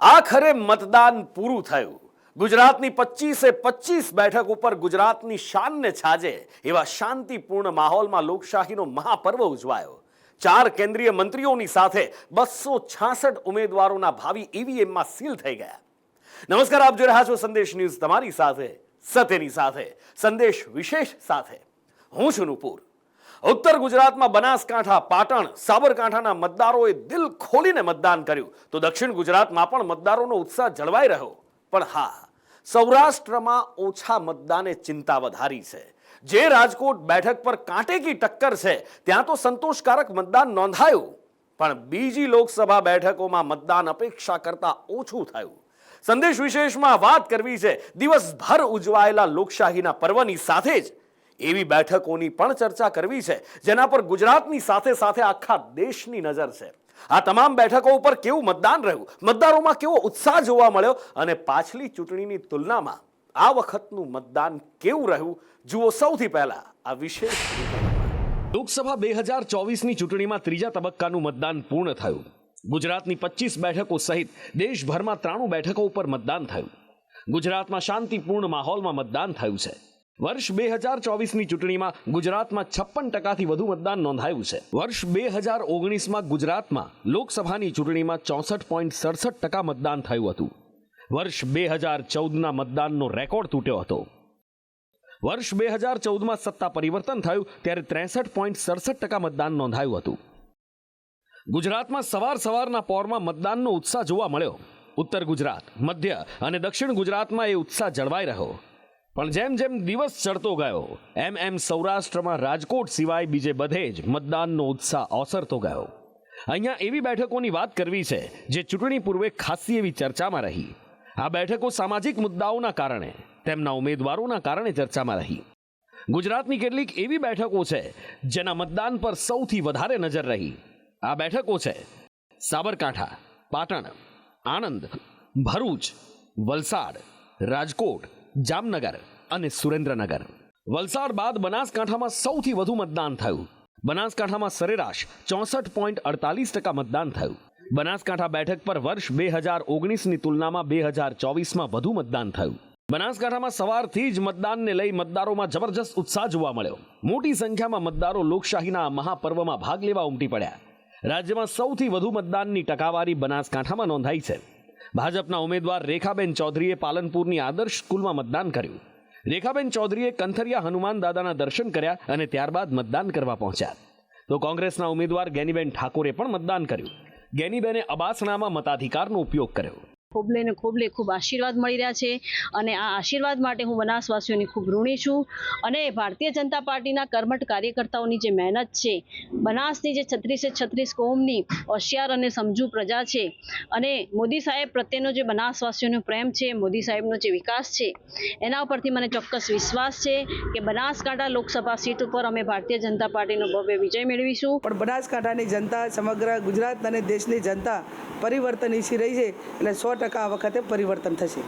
આખરે મતદાન પૂરું થયું. ગુજરાતની 25 બેઠક ઉપર ગુજરાતની શાનને છાજે એવા શાંતિપૂર્ણ માહોલમાં લોકશાહીનો મહાપર્વ ઉજવાયો. 4 કેન્દ્રીય મંત્રીઓની સાથે 266 ઉમેદવારોના ભાવિ ઈવીએમમાં સીલ થઈ ગયા. નમસ્કાર, આપ જોઈ રહ્યા છો સંદેશ ન્યૂઝ, તમારી સાથે સત્યની સાથે સંદેશ વિશેષ સાથે હું છું નુપુર. ઉત્તર ગુજરાતમાં બનાસકાંઠા, પાટણ, સાબરકાંઠાના મતદારોએ દિલ ખોલીને મતદાન કર્યું તો દક્ષિણ ગુજરાતમાં પણ મતદારોનો ઉત્સાહ જળવાઈ રહ્યો. પણ હા, સૌરાષ્ટ્રમાં ઓછા મતદાને ચિંતા વધારી છે. જે રાજકોટ બેઠક પર કાંટેકી ટક્કર છે ત્યાં તો સંતોષકારક મતદાન નોંધાયું, પણ બીજી લોકસભા બેઠકોમાં મતદાન અપેક્ષા કરતા ઓછું થયું. સંદેશ વિશેષમાં વાત કરવી છે દિવસભર ઉજવાયેલા લોકશાહીના પર્વની સાથે જ એવી બેઠકોની પણ ચર્ચા કરવી છે જેના પર ગુજરાતની સાથે સાથે આખા દેશની નજર છે. આ તમામ બેઠકો ઉપર કેવું મતદાન રહ્યું, મતદારોમાં કેવો ઉત્સાહ જોવા મળ્યો અને પાછલી ચૂંટણીની તુલનામાં આ વખતનું મતદાન કેવું રહ્યું, જુઓ સૌથી પહેલા આ વિશેષ. લોકસભા 2024ની ચૂંટણીમાં ત્રીજા તબક્કાનું મતદાન પૂર્ણ થયું. ગુજરાતની 25 બેઠકો સહિત દેશભરમાં 93 બેઠકો ઉપર મતદાન થયું. ગુજરાતમાં શાંતિપૂર્ણ માહોલમાં મતદાન થયું છે. વર્ષ 2024ની ચૂંટણીમાં ગુજરાતમાં 56%થી વધુ મતદાન નોંધાયું છે. વર્ષ 2019માં ગુજરાતમાં લોકસભાની ચૂંટણીમાં 64.67% મતદાન થયું હતું. વર્ષ 2014ના મતદાનનો રેકોર્ડ તૂટ્યો હતો. વર્ષ 2014માં સત્તા પરિવર્તન થયું ત્યારે 63.67% મતદાન નોંધાયું હતું. ગુજરાતમાં સવારના પોરમાં મતદાનનો ઉત્સાહ જોવા મળ્યો. ઉત્તર ગુજરાત, મધ્ય અને દક્ષિણ ગુજરાતમાં એ ઉત્સાહ જળવાઈ રહ્યો. પણ જેમ જેમ દિવસ ચડતો ગયો એમ સૌરાષ્ટ્રમાં રાજકોટ સિવાય બીજે બધે જ મતદાનનો ઉત્સાહ ઓસરતો ગયો. અહીંયા એવી બેઠકોની વાત કરવી છે જે ચૂંટણી પૂર્વે ખાસી એવી ચર્ચામાં રહી. આ બેઠકો સામાજિક મુદ્દાઓના કારણે, તેમના ઉમેદવારોના કારણે ચર્ચામાં રહી. ગુજરાતની કેટલીક એવી બેઠકો છે જેના મતદાન પર સૌથી વધારે નજર રહી. આ બેઠકો છે સાબરકાંઠા, પાટણ, આણંદ, ભરૂચ, વલસાડ, રાજકોટ, જામનગર અને સુરેન્દ્રનગર. વલસાડ બાદ બનાસકાંઠામાં સૌથી વધુ મતદાન થયું. બનાસકાંઠામાં સરેરાશ 64.48% મતદાન થયું. બનાસકાંઠા બેઠક પર વર્ષ 2019ની તુલનામાં 2024માં વધુ મતદાન થયું. બનાસકાંઠામાં સવારથી જ મતદાનને લઈ મતદારોમાં જબરજસ્ત ઉત્સાહ જોવા મળ્યો. મોટી સંખ્યામાં મતદારો લોકશાહીના મહાપર્વમાં ભાગ લેવા ઉમટી પડ્યા. રાજ્યમાં સૌથી વધુ મતદાનની ટકાવારી બનાસકાંઠામાં નોંધાઈ છે. ભાજપના ઉમેદવાર રેખાબેન ચૌધરીએ પાલનપુરની આદર્શ સ્કૂલમાં મતદાન કર્યું. રેખાબેન ચૌધરીએ કંથરિયા હનુમાન દાદાના દર્શન કર્યા અને ત્યારબાદ મતદાન કરવા પહોંચ્યા. તો કોંગ્રેસના ઉમેદવાર ગેનીબેન ઠાકોરે પણ મતદાન કર્યું. ગેનીબેને અબાસણામાં મતાધિકારનો ઉપયોગ કર્યો. ખોબલે ખૂબ આશીર્વાદ મળી રહ્યા છે અને આ આશીર્વાદ માટે હું બનાસવાસીઓની ખૂબ ઋણી છું. અને ભારતીય જનતા પાર્ટીના કર્મઠ કાર્યકર્તાઓની જે મહેનત છે, બનાસની જે 36 કોમની હોશિયાર અને સમજુ પ્રજા છે અને મોદી સાહેબ પ્રત્યેનો જે બનાસવાસીઓનો પ્રેમ છે, મોદી સાહેબનો જે વિકાસ છે, એના ઉપરથી મને ચોક્કસ વિશ્વાસ છે કે બનાસકાંઠા લોકસભા સીટ ઉપર અમે ભારતીય જનતા પાર્ટીનો ભવ્ય વિજય મેળવીશું. પણ બનાસકાંઠાની જનતા, સમગ્ર ગુજરાત અને દેશની જનતા પરિવર્તન ઈચ્છી રહી છે, એટલે 100% આ વખતે પરિવર્તન થશે.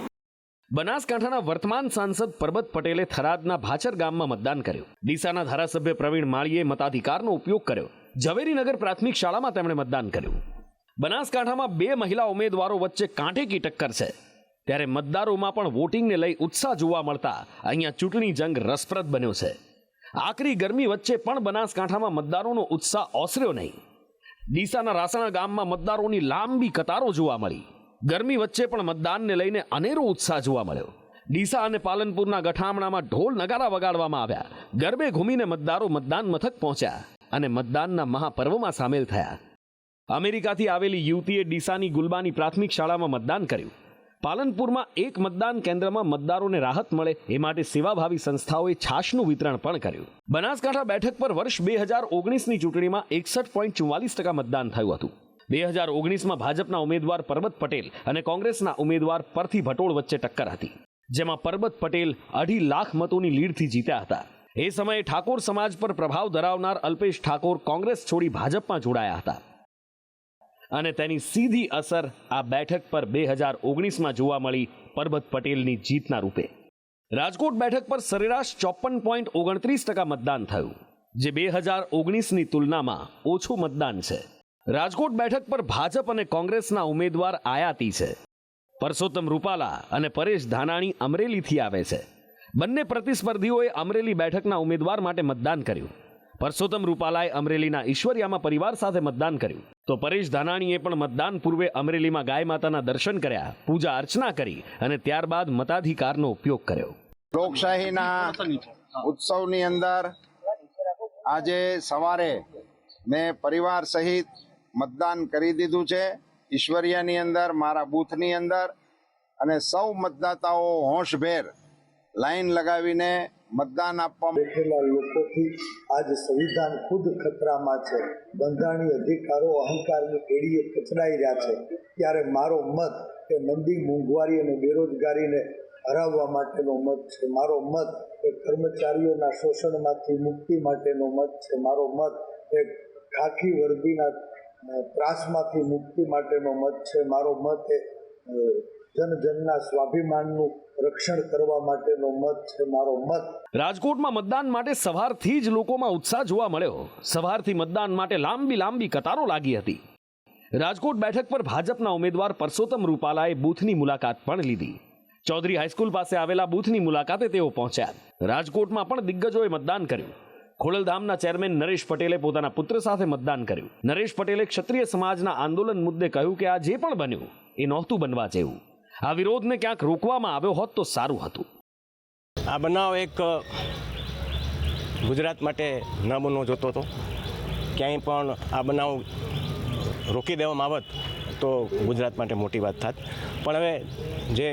બનાસકાંઠાના વર્તમાન સાંસદ પરબત પટેલે થરાદના ભાચર ગામમાં મતદાન કર્યું. ડીસાના ધારાસભ્ય પ્રવીણ માળીએ મતાધિકારનો ઉપયોગ કર્યો. ઝવેરીનગર પ્રાથમિક શાળામાં તેમણે મતદાન કર્યું. બનાસકાંઠામાં 2 મહિલા ઉમેદવારો વચ્ચે કાંટેકી ટક્કર છે, ત્યારે મતદારોમાં પણ વોટિંગને લઈ ઉત્સાહ જોવા મળતા અહીંયા ચૂંટણી જંગ રસપ્રદ બન્યો છે. આકરી ગરમી વચ્ચે પણ બનાસકાંઠામાં મતદારોનો ઉત્સાહ ઓસર્યો નહીં. ડીસાના રાસણા ગામમાં મતદારોની લાંબી કતારો જોવા મળી. ગરમી વચ્ચે પણ મતદાનને લઈને અનેરો ઉત્સાહ જોવા મળ્યો. ડીસા અને પાલનપુરના ગઠામણામાં ઢોલ નગારા વગાડવામાં આવ્યા. ગરબે ઘૂમીને મતદારો મતદાન મથક પહોંચ્યા અને મતદાનના મહાપર્વમાં સામેલ થયા. અમેરિકાથી આવેલી યુવતીએ ડીસાની ગુલબાની પ્રાથમિક શાળામાં મતદાન કર્યું. પાલનપુરમાં એક મતદાન કેન્દ્રમાં મતદારોને રાહત મળે એ માટે સેવાભાવી સંસ્થાઓએ છાશનું વિતરણ પણ કર્યું. બનાસકાંઠા બેઠક પર વર્ષ 2019ની ચૂંટણીમાં 61.44% મતદાન થયું હતું. 2019માં ભાજપના ઉમેદવાર પરબત પટેલ અને કોંગ્રેસના ઉમેદવાર પરથી ભટોળ વચ્ચે ટક્કર હતી, જેમાં પરબત પટેલ 2.5 લાખ મતોની લીડથી જીત્યા હતા. એ સમયે ઠાકોર સમાજ પર પ્રભાવ ધરાવનાર અલ્પેશ ઠાકોર કોંગ્રેસ છોડી ભાજપમાં જોડાયા હતા અને તેની સીધી અસર આ બેઠક પર 2019માં જોવા મળી પરબત પટેલની જીતના રૂપે. રાજકોટ બેઠક પર સરેરાશ 54.29% મતદાન થયું, જે 2019ની તુલનામાં ઓછું મતદાન છે. રાજકોટ બેઠક પર ભાજપ અને કોંગ્રેસના ઉમેદવાર આયાતી છે. પરસોત્તમ રૂપાલા અને પરેશ ધાનાણી અમરેલીથી આવે છે. બંને પ્રતિસ્પર્ધીઓએ અમરેલી બેઠકના ઉમેદવાર માટે મતદાન કર્યું. પરસોત્તમ રૂપાલાએ અમરેલીના ઈશ્વરિયામાં પરિવાર સાથે મતદાન કર્યું, તો પરેશ ધાનાણીએ પણ મતદાન પૂર્વે અમરેલીમાં ગાય માતાના દર્શન કર્યા, પૂજા અર્ચના કરી અને ત્યારબાદ મતાધિકારનો ઉપયોગ કર્યો. લોકશાહીના ઉત્સવની અંદર આજે સવારે મેં પરિવાર સહિત મતદાન કરી દીધું છે ઈશ્વરિયાની અંદર, મારા બૂથની અંદર, અને સૌ મતદાતાઓ હોંશભેર લાઈન લગાવીને મતદાન આપવા બેઠેલા લોકોથી આજ સંવિધાન ખુદ ખતરામાં છે. બંધારણીય અધિકારો અહંકારની એડીએ કચડાઈ રહ્યા છે. ત્યારે મારો મત એ મંદી, મોંઘવારી અને બેરોજગારીને હરાવવા માટેનો મત છે. મારો મત એ કર્મચારીઓના શોષણમાંથી મુક્તિ માટેનો મત છે. મારો મત એ ખાખી વર્દીના ત્રાસમાંથી મુક્તિ માટેનો મત છે. મારો મત એ જનજનના સ્વાભિમાનનું રક્ષણ કરવા માટેનો મત છે. મારો મત. રાજકોટમાં મતદાન માટે સવારથી જ લોકોમાં ઉત્સાહ જોવા મળ્યો. સવારથી મતદાન માટે લાંબી કતારો લાગી હતી. રાજકોટ બેઠક પર ભાજપના ઉમેદવાર પરસોત્તમ રૂપાલાએ બૂથની મુલાકાત પણ લીધી. ચૌધરી હાઈસ્કૂલ પાસે આવેલા બૂથની મુલાકાતે તેઓ પહોંચ્યા. રાજકોટમાં પણ દિગ્ગજોએ મતદાન કર્યું. ખોડલધામના ચેરમેન નરેશ પટેલે પોતાના પુત્ર સાથે મતદાન કર્યું. નરેશ પટેલે ક્ષત્રિય સમાજના આંદોલન મુદ્દે કહ્યું કે આ જે પણ બન્યું એ નહોતું બનવા જેવું. આ વિરોધને ક્યાંક રોકવામાં આવ્યો હોત તો સારું હતું. આ બનાવ એક ગુજરાત માટે ન બનવો જોતો હતો. ક્યાંય પણ આ બનાવ રોકી દેવામાં આવત તો ગુજરાત માટે મોટી વાત થાત. પણ હવે જે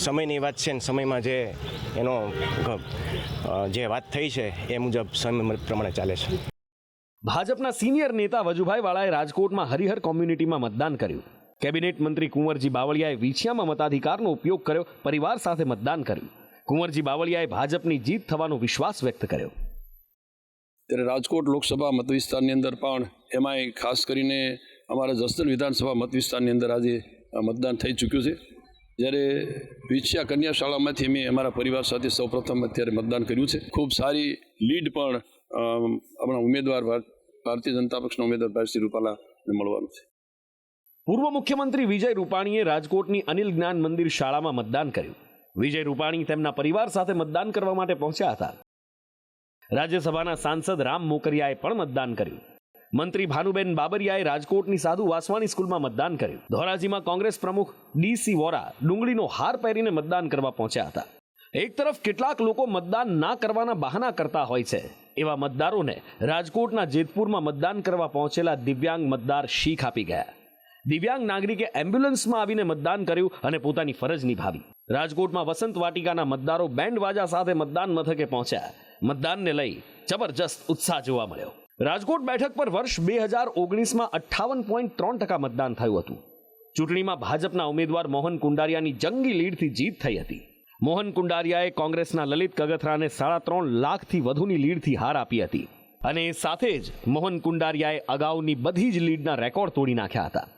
સમયની વાત છે ને સમયમાં જે એનો જે વાત થઈ છે એ મુજબ સમય પ્રમાણે ચાલે છે. ભાજપના સિનિયર નેતા વજુભાઈ વાળાએ રાજકોટમાં હરિહર કોમ્યુનિટીમાં મતદાન કર્યું. કેબિનેટ મંત્રી કુંવરજી બાવળિયાએ વિછિયામાં મતાધિકારનો ઉપયોગ કર્યો, પરિવાર સાથે મતદાન કર્યું. કુંવરજી બાવળિયાએ ભાજપની જીત થવાનો વિશ્વાસ વ્યક્ત કર્યો. ત્યારે રાજકોટ લોકસભા મતવિસ્તારની અંદર પણ એમાંય ખાસ કરીને અમારા જસદણ વિધાનસભા મતવિસ્તારની અંદર આજે મતદાન થઈ ચૂક્યું છે. જ્યારે વિછિયા કન્યા શાળામાંથી અમે અમારા પરિવાર સાથે સૌપ્રથમ અત્યારે મતદાન કર્યું છે. ખૂબ સારી લીડ પણ આપણા ઉમેદવાર ભારતીય જનતા પક્ષના ઉમેદવાર ભાઈ રૂપાલાને મળવાનું છે. પૂર્વ મુખ્યમંત્રી વિજય રૂપાણીએ રાજકોટની અનિલ જ્ઞાન મંદિર શાળામાં મતદાન કર્યું. વિજય રૂપાણી તેમના પરિવાર સાથે મતદાન કરવા માટે પહોંચ્યા હતા. રાજ્યસભાના સાંસદ રામ મોકરિયાએ પણ મતદાન કર્યું. મંત્રી ભાનુબેન બાબરિયાએ રાજકોટની સાધુ વાસવાણી સ્કૂલમાં મતદાન કર્યું. ધોરાજીમાં કોંગ્રેસ પ્રમુખ ડી.સી. વોરા ડુંગળીનો હાર પહેરીને મતદાન કરવા પહોંચ્યા હતા. એક તરફ કેટલાક લોકો મતદાન ના કરવાના બહાના કરતા હોય છે. એવા મતદારોને રાજકોટના જેતપુરમાં મતદાન કરવા પહોંચેલા દિવ્યાંગ મતદાર શીખ આપી ગયા. દિવ્યાંગ નાગરિકે એમ્બ્યુલન્સમાં આવીને મતદાન કર્યું અને પોતાની ફરજ નિભાવી. રાજકોટમાં વસંત વાટિકાના મતદારો બેન્ડ વાજા સાથે મતદાન મથકે પહોંચ્યા. મતદાનને લઈ જબરજસ્ત ઉત્સાહ જોવા મળ્યો. રાજકોટ બેઠક પર વર્ષ 2019માં 58.3% મતદાન થયું હતું. ચૂંટણીમાં ભાજપના ઉમેદવાર મોહન કુંડારિયાની જંગી લીડથી જીત થઈ હતી. મોહન કુંડારિયાએ કોંગ્રેસના લલિત કગથરાને 3.5 લાખથી વધુની લીડથી હાર આપી હતી. અને સાથે જ મોહન કુંડારિયાએ અગાઉની બધી જ લીડના રેકોર્ડ તોડી નાખ્યા હતા.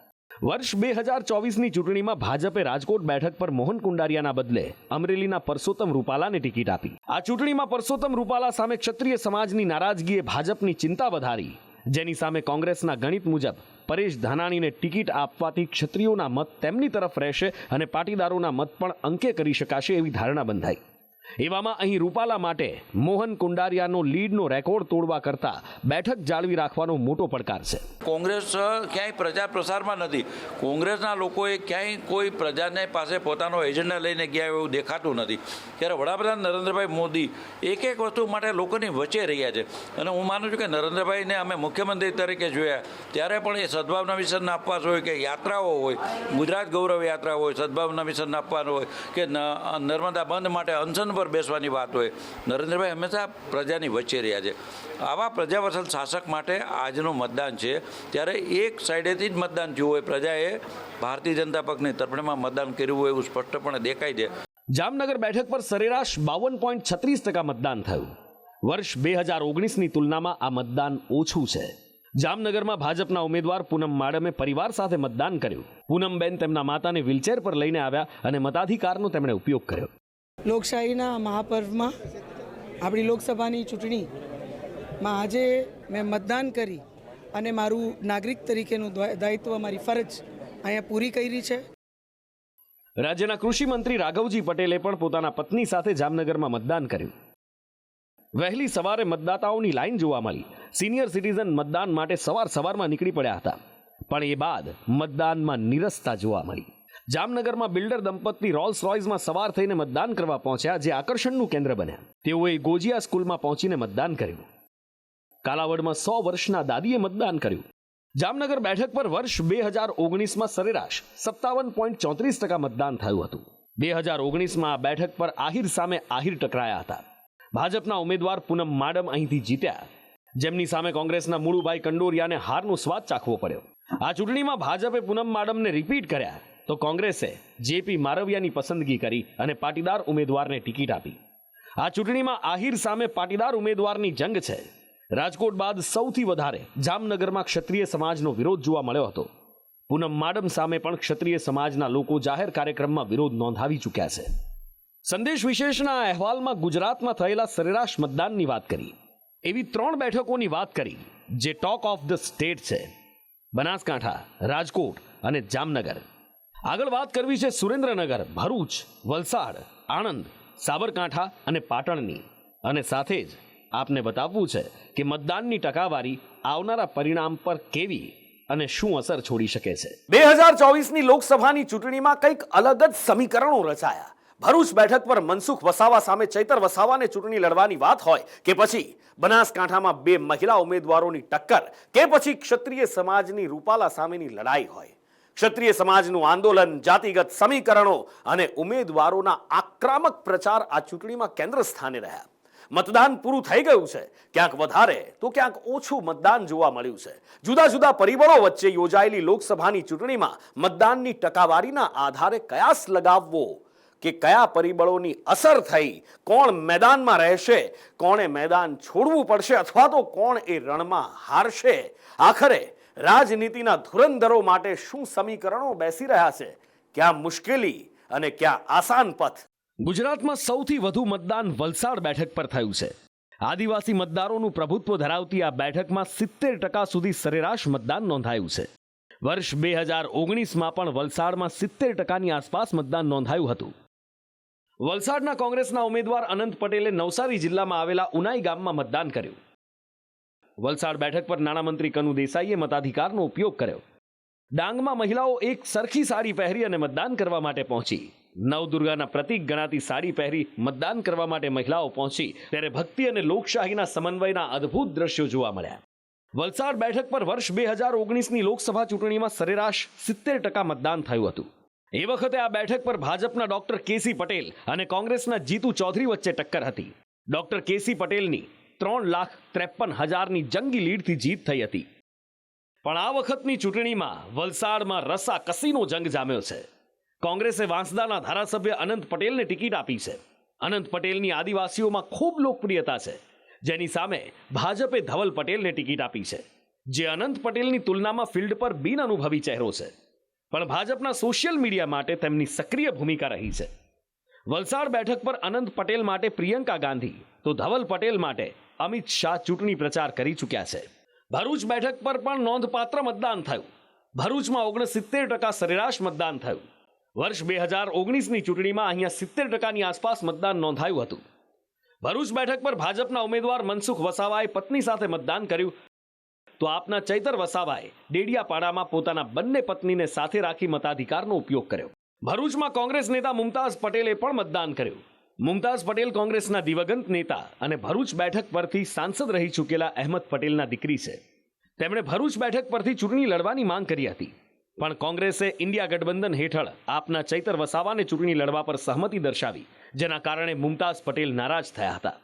વર્ષ 2024ની ચૂંટણીમાં ભાજપે રાજકોટ બેઠક પર મોહન કુંડારિયાના બદલે અમરેલીના પરસોત્તમ રૂપાલાને ટિકિટ આપી. આ ચૂંટણીમાં પરસોત્તમ રૂપાલા સામે ક્ષત્રિય સમાજની નારાજગીએ ભાજપની ચિંતા વધારી, જેની સામે કોંગ્રેસના ગણિત મુજબ પરેશ ધાનાણીને ટિકિટ આપવાથી ક્ષત્રિયોના મત તેમની તરફ રહેશે અને પાટીદારોના મત પણ અંકે કરી શકાશે એવી ધારણા બંધાઈ. એવામાં અહીં રૂપાલા માટે મોહન કુંડારિયાનો લીડનો રેકોર્ડ તોડવા કરતા બેઠક જાળવી રાખવાનો મોટો પડકાર છે. કોંગ્રેસ ક્યાંય પ્રચાર પ્રસારમાં નથી. કોંગ્રેસના લોકોએ ક્યાંય કોઈ પ્રજાને પાસે પોતાનો એજન્ડા લઈને ગયા એવું દેખાતું નથી. ત્યારે વડાપ્રધાન નરેન્દ્રભાઈ મોદી એક વસ્તુ માટે લોકોની વચ્ચે રહ્યા છે. અને હું માનું છું કે નરેન્દ્રભાઈને અમે મુખ્યમંત્રી તરીકે જોયા ત્યારે પણ એ સદભાવના મિશનના આપવાસ હોય કે યાત્રાઓ હોય, ગુજરાત ગૌરવ યાત્રા હોય, સદભાવના મિશનના આપવાનું હોય કે નર્મદા બંધ માટે અનશન પર બેસવાની વાત હોય, નરેન્દ્રભાઈ હંમેશા પ્રજાની વચ્ચે રહ્યા છે. આવા પ્રજાવત્સલ શાસક માટે આજનું મતદાન છે. ત્યારે એક સાઈડેથી જ મતદાન થયું હોય, પ્રજાએ ભારતીય જનતા પક્ષની તરફેણમાં મતદાન કર્યું હોય એવું સ્પષ્ટપણે દેખાય છે. જામનગર બેઠક પર સરેરાશ 52.36% મતદાન થયું. વર્ષ 2019ની તુલનામાં આ મતદાન ઓછું છે. જામનગરમાં ભાજપના ઉમેદવાર પૂનમ માડમે પરિવાર સાથે મતદાન કર્યું. પૂનમબેન તેમના માતાને વ્હીલચેર પર લઈને આવ્યા અને મતાધિકારનો તેમણે ઉપયોગ કર્યો. લોકશાહીના મહાપર્વમાં આપણી લોકસભાની ચૂંટણીમાં આજે મેં મતદાન કરી અને મારું નાગરિક તરીકેનું દાયિત્વ, મારી ફરજ અહીંયા પૂરી કરી છે. રાજ્યના કૃષિ મંત્રી રાઘવજી પટેલે પણ પોતાના પત્ની સાથે જામનગરમાં મતદાન કર્યું. વહેલી સવારે મતદાતાઓની લાઈન જોવા મળી. સિનિયર સિટીઝન મતદાન માટે સવારમાં નીકળી પડ્યા હતા, પણ એ બાદ મતદાનમાં નિરસતા જોવા મળી. જામનગરમાં બિલ્ડર દંપતી રોલ્સ રોયસમાં સવાર થઈને મતદાન કરવા પહોંચ્યા, જે આકર્ષણનું કેન્દ્ર બન્યા. તેઓએ ગોજિયા સ્કૂલમાં પહોંચીને મતદાન કર્યું. કાલાવડમાં 100 વર્ષના દાદીએ મતદાન કર્યું. જામનગર બેઠક પર વર્ષ 2019માં સરેરાશ 57.34% મતદાન થયું હતું. 2019માં આ બેઠક પર આહિર સામે આહિર ટકરાયા હતા. ભાજપના ઉમેદવાર પૂનમ માડમ અહીંથી જીત્યા, જેમની સામે કોંગ્રેસના મુળુભાઈ કંડોરિયાને હારનો સ્વાદ ચાખવો પડ્યો. આ ચૂંટણીમાં ભાજપે પૂનમ માડમને રિપીટ કર્યા, તો કોંગ્રેસે જેપી મારવિયાની પસંદગી કરી અને પાટીદાર ઉમેદવારને ટિકિટ આપી. આ ચૂંટણીમાં આહિર સામે પાટીદાર ઉમેદવારની જંગ છે. રાજકોટ બાદ સૌથી વધારે જામનગરમાં ક્ષત્રિય સમાજનો વિરોધ જોવા મળ્યો હતો. પૂનમ માડમ સામે પણ ક્ષત્રિય સમાજના લોકો જાહેર કાર્યક્રમમાં વિરોધ નોંધાવી ચૂક્યા છે. સંદેશ વિશેષના અહેવાલમાં ગુજરાતમાં થયેલા સરેરાશ મતદાનની વાત કરી. એવી 3 બેઠકોની વાત કરી જે ટોક ઓફ ધ સ્ટેટ છે: બનાસકાંઠા, રાજકોટ અને જામનગર. આગળ વાત કરવી છે સુરેન્દ્રનગર, ભરૂચ, વલસાડ, આણંદ, સાબરકાંઠા અને પાટણની. અને સાથે જ આપને બતાવવું છે કે મતદાનની ટકાવારી આવનારા પરિણામ પર કેવી અને શું અસર છોડી શકે છે. 2024ની લોકસભાની ચૂંટણીમાં કંઈક અલગ જ સમીકરણો રચાયા. ભરૂચ બેઠક પર મનસુખ વસાવા સામે ચૈતર વસાવાને ચૂંટણી લડવાની વાત હોય કે પછી બનાસકાંઠામાં 2 મહિલા ઉમેદવારોની ટક્કર કે પછી ક્ષત્રિય સમાજની રૂપાલા સામેની લડાઈ હોય, ક્ષત્રિય સમાજનું આંદોલન, જાતિગત સમીકરણો અને ઉમેદવારોના આક્રમક પ્રચાર આ ચૂંટણીમાં કેન્દ્ર સ્થાને રહ્યા. મતદાન પૂરું થઈ ગયું છે. ક્યાંક વધારે તો ક્યાંક ઓછું મતદાન જોવા મળ્યું છે. જુદા જુદા પરિબળો વચ્ચે યોજાયેલી લોકસભાની ચૂંટણીમાં મતદાનની ટકાવારીના આધારે કયાસ લગાવવો કે કયા પરિબળોની અસર થઈ, કોણ મેદાનમાં રહેશે, કોણે મેદાન છોડવું પડશે અથવા તો કોણ એ રણમાં હારશે, આખરે રાજનીતિના ધુરંધરો માટે શું સમીકરણો બેસી રહ્યા છે, ક્યાં મુશ્કેલી અને ક્યાં આસાન પથ. ગુજરાતમાં સૌથી વધુ મતદાન વલસાડ બેઠક પર થયું છે. આદિવાસી મતદારોનું પ્રભુત્વ ધરાવતી આ બેઠકમાં 70% સુધી સરેરાશ મતદાન નોંધાયું છે. વર્ષ 2019માં પણ વલસાડમાં 70%ની આસપાસ મતદાન નોંધાયું હતું. વલસાડના કોંગ્રેસના ઉમેદવાર અનંત પટેલે નવસારી જિલ્લામાં આવેલા ઉનાઈ ગામમાં મતદાન કર્યું. વલસાડ બેઠક પર નાણામંત્રી કનુ દેસાઈએ મતાધિકારનો ઉપયોગ કર્યો. ડાંગમાં મહિલાઓ એક સરખી સાડી પહેરી અને મતદાન કરવા માટે પહોંચી. નવદુર્ગાના પ્રતીક ગણાતી સાડી પહેરી મતદાન કરવા માટે મહિલાઓ પહોંચી ત્યારે ભક્તિ અને લોકશાહીના સમન્વયના અદ્ભુત દ્રશ્યો જોવા મળ્યા. વલસાડ બેઠક પર વર્ષ 2019ની લોકસભા ચૂંટણીમાં સરેરાશ 70% મતદાન થયું હતું. એ વખતે આ બેઠક પર ભાજપના ડોક્ટર કેસી પટેલ અને કોંગ્રેસના જીતુ ચૌધરી વચ્ચે ટક્કર હતી. ડોક્ટર કેસી પટેલની 3,53,000ની જંગી લીડથી જીત થઈ હતી. પણ આ વખતની ચૂંટણીમાં વલસાડમાં રસાકસીનો જંગ જામ્યો છે. કોંગ્રેસે વાંસદાના ધારાસભ્ય અનંત પટેલને ટિકિટ આપી છે. અનંત પટેલની આદિવાસીઓમાં ખૂબ લોકપ્રિયતા છે, જેની સામે ભાજપે ધવલ પટેલને ટિકિટ આપી છે, જે અનંત પટેલની તુલનામાં ફિલ્ડ પર બિનઅનુભવી ચહેરો છે, પણ ભાજપના સોશિયલ મીડિયા માટે તેમની સક્રિય ભૂમિકા રહી છે. વલસાડ બેઠક પર અનંત પટેલ માટે પ્રિયંકા ગાંધી તો ધવલ પટેલ માટે અમિત શાહ ચૂંટણી પ્રચાર કરી ચૂક્યા છે. ભરૂચ બેઠક પર પણ નોંધપાત્ર મતદાન થયું. ભરૂચમાં 69% સરેરાશ મતદાન થયું. વર્ષ 2019ની ચૂંટણીમાં અહીંયા 70%ની આસપાસ મતદાન નોંધાયું હતું. ભરૂચ બેઠક પર ભાજપના ઉમેદવાર મનસુખ વસાવાએ પત્ની સાથે મતદાન કર્યું, તો આપના ચૈતર વસાવાએ ડેડિયાપાડામાં પોતાના બંને પત્નીને સાથે રાખી મતાધિકારનો ઉપયોગ કર્યો. ભરૂચમાં કોંગ્રેસ નેતા મુમતાઝ પટેલે પણ મતદાન કર્યું. મુમતાઝ પટેલ કોંગ્રેસના દિવંગત નેતા અને ભરૂચ બેઠક પરથી સાંસદ રહી ચૂકેલા અહેમદ પટેલના દીકરી છે. તેમણે ભરૂચ બેઠક પરથી ચૂંટણી લડવાની માંગ કરી હતી, પણ કોંગ્રેસે ઇન્ડિયા ગઠબંધન હેઠળ આપના ચૈતર વસાવાને ચૂંટણી લડવા પર સહમતિ દર્શાવી, જેના કારણે મુમતાઝ પટેલ નારાજ થયા હતા.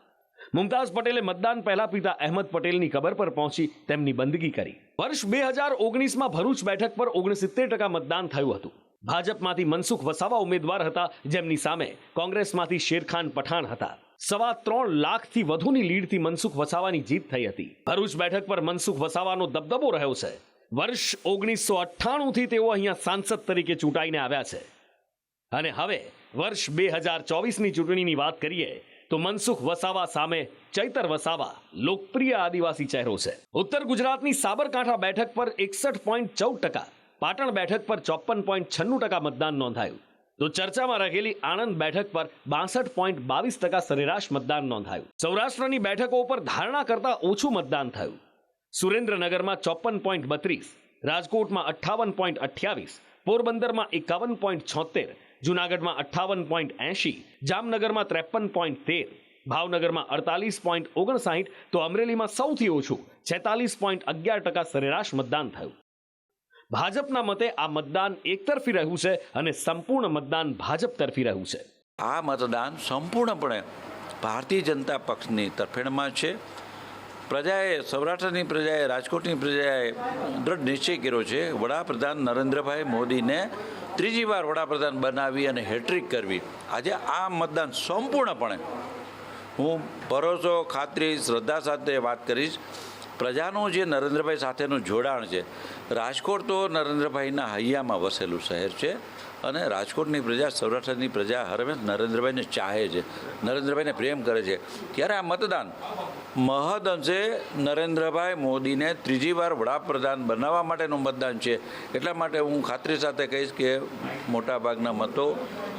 મુમતાઝ પટેલે મતદાન પહેલા પિતા અહેમદ પટેલની કબર પર પહોંચી તેમની બંદગી કરી. વર્ષ 2019માં ભરૂચ બેઠક પર 69% મતદાન થયું હતું. ભાજપમાંથી મનસુખ વસાવા ઉમેદવાર હતા, જેમની સામે કોંગ્રેસમાંથી શેરખાન પઠાણ હતા. 3.25 લાખથી વધુની લીડથી મનસુખ વસાવાની જીત થઈ હતી. ભરૂચ બેઠક પર મનસુખ વસાવાનો દબદબો રહ્યો છે. વર્ષ 1998થી તેઓ અહીંયા સાંસદ તરીકે ચૂંટાઈને આવ્યા છે. અને હવે વર્ષ 2024ની ચૂંટણીની વાત કરીએ તો મનસુખ વસાવા સામે ચૈતર વસાવા લોકપ્રિય આદિવાસી ચહેરો છે. ઉત્તર ગુજરાતની સાબરકાંઠા બેઠક પર 61.14%, પાટણ બેઠક પર 54.96% મતદાન નોંધાયું. તો ચર્ચામાં રહેલી આણંદ બેઠક પર 62.22% સરેરાશ મતદાન નોંધાયું. સૌરાષ્ટ્રની બેઠકો પર ધારણા કરતા ઓછું મતદાન થયું. સુરેન્દ્રનગરમાં 54.32, રાજકોટમાં 58.28, પોરબંદરમાં 51.76, જુનાગઢમાં 58.80, જામનગરમાં 53.13, ભાવનગરમાં 48.59 તો અમરેલીમાં સૌથી ઓછું 46.11% સરેરાશ મતદાન થયું. ભાજપના મતે આ મતદાન એકતરફી રહ્યું છે અને સંપૂર્ણ મતદાન ભાજપ તરફી રહ્યું છે. આ મતદાન સંપૂર્ણપણે ભારતીય જનતા પક્ષની તરફેણમાં છે. પ્રજાએ, સૌરાષ્ટ્રની પ્રજાએ, રાજકોટની પ્રજાએ દૃઢ નિશ્ચય કર્યો છે વડાપ્રધાન નરેન્દ્રભાઈ મોદીને ત્રીજી વાર વડાપ્રધાન બનાવી અને હેટ્રિક કરવી. આજે આ મતદાન સંપૂર્ણપણે, હું ભરોસો, ખાતરી, શ્રદ્ધા સાથે વાત કરીશ, પ્રજાનું જે નરેન્દ્રભાઈ સાથેનું જોડાણ છે. રાજકોટ તો નરેન્દ્રભાઈના હૈયામાં વસેલું શહેર છે અને રાજકોટની પ્રજા, સૌરાષ્ટ્રની પ્રજા હરમેશ નરેન્દ્રભાઈને ચાહે છે, નરેન્દ્રભાઈને પ્રેમ કરે છે. ત્યારે આ મતદાન મહદ અંશે નરેન્દ્રભાઈ મોદીને ત્રીજી વાર વડાપ્રધાન બનાવવા માટેનું મતદાન છે. એટલા માટે હું ખાતરી સાથે કહીશ કે મોટાભાગના મતો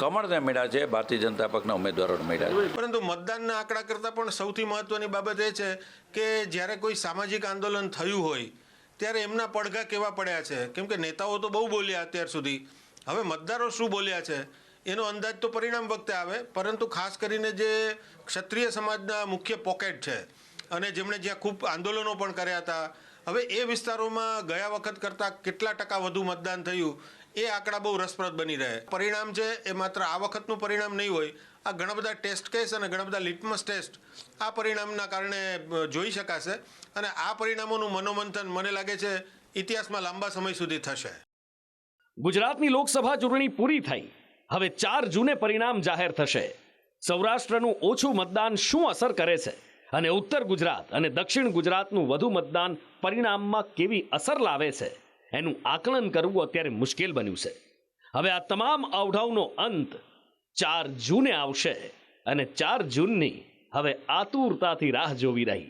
કમળને મળ્યા છે, ભારતીય જનતા પક્ષના ઉમેદવારોને મળ્યા છે. પરંતુ મતદાનના આંકડા કરતાં પણ સૌથી મહત્વની બાબત એ છે કે જ્યારે કોઈ સામાજિક આંદોલન થયું હોય ત્યારે એમના પડઘા કેવા પડ્યા છે. કેમ કે નેતાઓ તો બહુ બોલ્યા અત્યાર સુધી, હવે મતદારો શું બોલ્યા છે એનો અંદાજ તો પરિણામ વખતે આવે. પરંતુ ખાસ કરીને જે ક્ષત્રિય સમાજના મુખ્ય પોકેટ છે અને જેમણે જ્યાં ખૂબ આંદોલનો પણ કર્યા હતા, હવે એ વિસ્તારોમાં ગયા વખત કરતાં કેટલા ટકા વધુ મતદાન થયું એ આંકડા બહુ રસપ્રદ બની રહે. પરિણામ છે એ માત્ર આ વખતનું પરિણામ નહીં હોય, આ ઘણા બધા ટેસ્ટ કેસ અને ઘણા બધા લિટમસ ટેસ્ટ આ પરિણામના કારણે જોઈ શકાશે અને આ પરિણામોનું મનોમંથન મને લાગે છે ઇતિહાસમાં લાંબા સમય સુધી થશે. ગુજરાતની લોકસભા ચૂંટણી પૂરી થઈ. હવે 4 જૂને પરિણામ જાહેર થશે. સૌરાષ્ટ્રનું ઓછું મતદાન શું અસર કરે છે અને ઉત્તર ગુજરાત અને દક્ષિણ ગુજરાતનું વધુ મતદાન પરિણામમાં કેવી અસર લાવે છે એનું આકલન કરવું અત્યારે મુશ્કેલ બન્યું છે. હવે આ તમામ અવઢવનો અંત 4 જૂને આવશે અને 4 જૂનની હવે આતુરતાથી રાહ જોવી રહી.